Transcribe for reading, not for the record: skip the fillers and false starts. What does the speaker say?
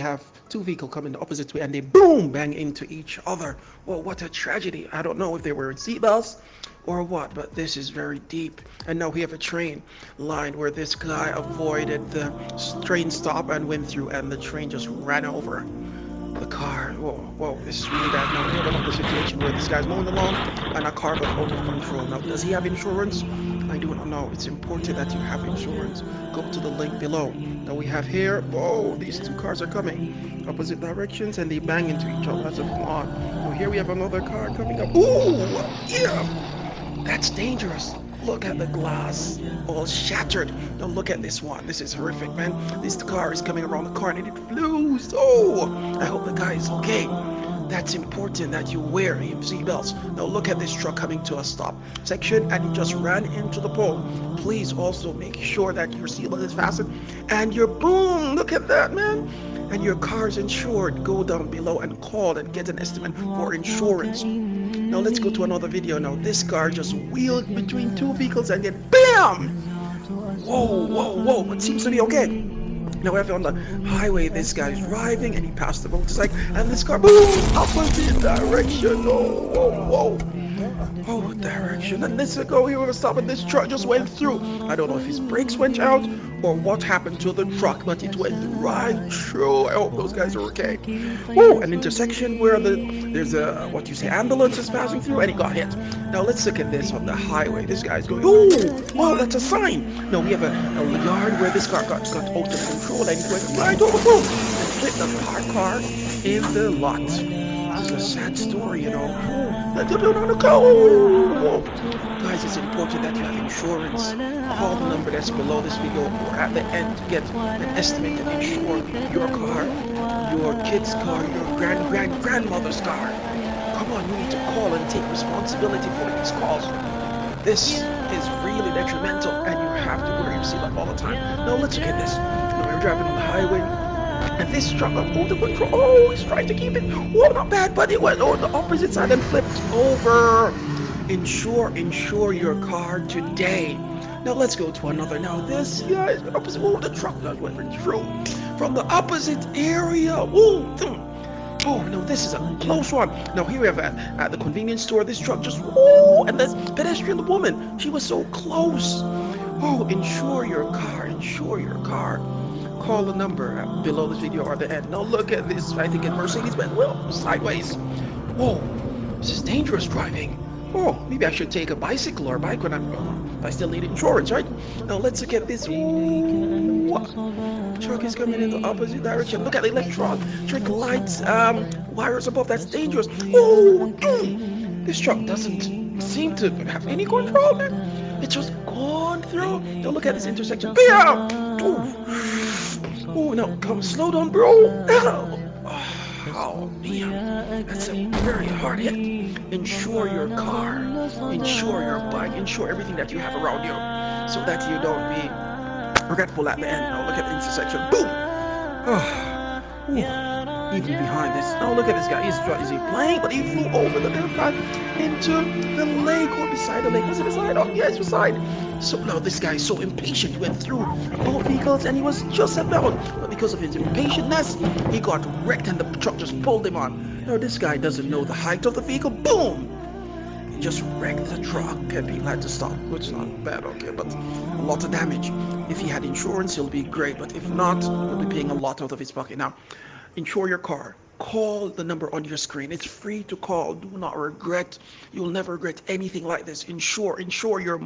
have two vehicles coming the opposite way and they boom bang into each other. Well, what a tragedy. I don't know if they were in seatbelts or what, but this is very deep. And now we have a train line where this guy avoided the train stop and went through, and the train just ran over the car. Whoa, whoa, this is really bad. Now we have another situation where this guy's mowing the lawn and a car got out of control. Now, does he have insurance? I do not know. It's important that you have insurance. Go to the link below. Now we have here, whoa, these two cars are coming opposite directions and they bang into each other. That's a come on. Now here we have another car coming up. Ooh, yeah, that's dangerous. Look at the glass all shattered. Now look at this one. This is horrific, man. This car is coming around the corner and it flew. Oh, I hope the guy is okay. That's important that you wear seatbelts. Now look at this truck coming to a stop section and it just ran into the pole. Please also make sure that your seatbelt is fastened and your boom. Look at that, man. And your car is insured. Go down below and call and get an estimate for insurance. Now let's go to another video. Now this car just wheeled between two vehicles and then BAM! Whoa, whoa, whoa, but seems to be okay. Now we're on the highway, this guy's driving and he passed the motorcycle and this car, boom, opposite direction. Oh, whoa, whoa. Oh, direction. And let's go here with a stop and this truck just went through. I don't know if his brakes went out or what happened to the truck, but it went right through. I hope those guys are okay. Oh, an intersection where there's a, what you say, ambulance is passing through and he got hit. Now let's look at this on the highway. This guy's going, oh, wow, that's a sign. Now we have a yard where this car got out of control and he went right over and hit the parked car in the lot. This is a sad story, you know. Oh, guys, it's important that you have insurance. Call the number that's below this video or at the end to get an estimate and insure your car, your kid's car, your grandmother's car. Come on, you need to call and take responsibility for these calls. This is really detrimental and you have to wear your seatbelt all the time. Now let's look at this. Now we're driving on the highway. And this truck got out of control. Oh, he's trying to keep it. Oh, not bad, but it went on the opposite side and flipped over. Insure your car today. Now let's go to another. Now this guy is opposite. Oh, the truck that went through from the opposite area. Oh, no, this is a close one. Now here we have at the convenience store. This truck just, oh, and this pedestrian woman. She was so close. Oh, insure your car. Insure your car. Call the number below this video or the end. Now look at this. I think a Mercedes went well sideways. Whoa, this is dangerous driving. Oh, maybe I should take a bicycle or a bike when I still need insurance, right? Now let's look at this. Ooh, truck is coming in the opposite direction. Look at the electric lights, wires above. That's dangerous. Oh, this truck doesn't seem to have any control there. It's just gone through. Now look at this intersection. Oh, no, come slow down, bro. Oh, man, that's a very hard hit. Insure your car, insure your bike, insure everything that you have around you so that you don't be regretful at the end. Now look at the intersection. Boom. Even behind this. Now look at this guy. Is he playing? But he flew over the airplane into the lake or beside the lake. Was it beside? Oh, yeah, it's beside. So now this guy is so impatient. He went through both vehicles and he was just about. But because of his impatientness, he got wrecked and the truck just pulled him on. Now this guy doesn't know the height of the vehicle. Boom! He just wrecked the truck and people had to stop. Which is not bad, okay, but a lot of damage. If he had insurance, he'll be great. But if not, he'll be paying a lot out of his pocket. Now, insure your car. Call the number on your screen. It's free to call. Do not regret. You'll never regret anything like this. Insure your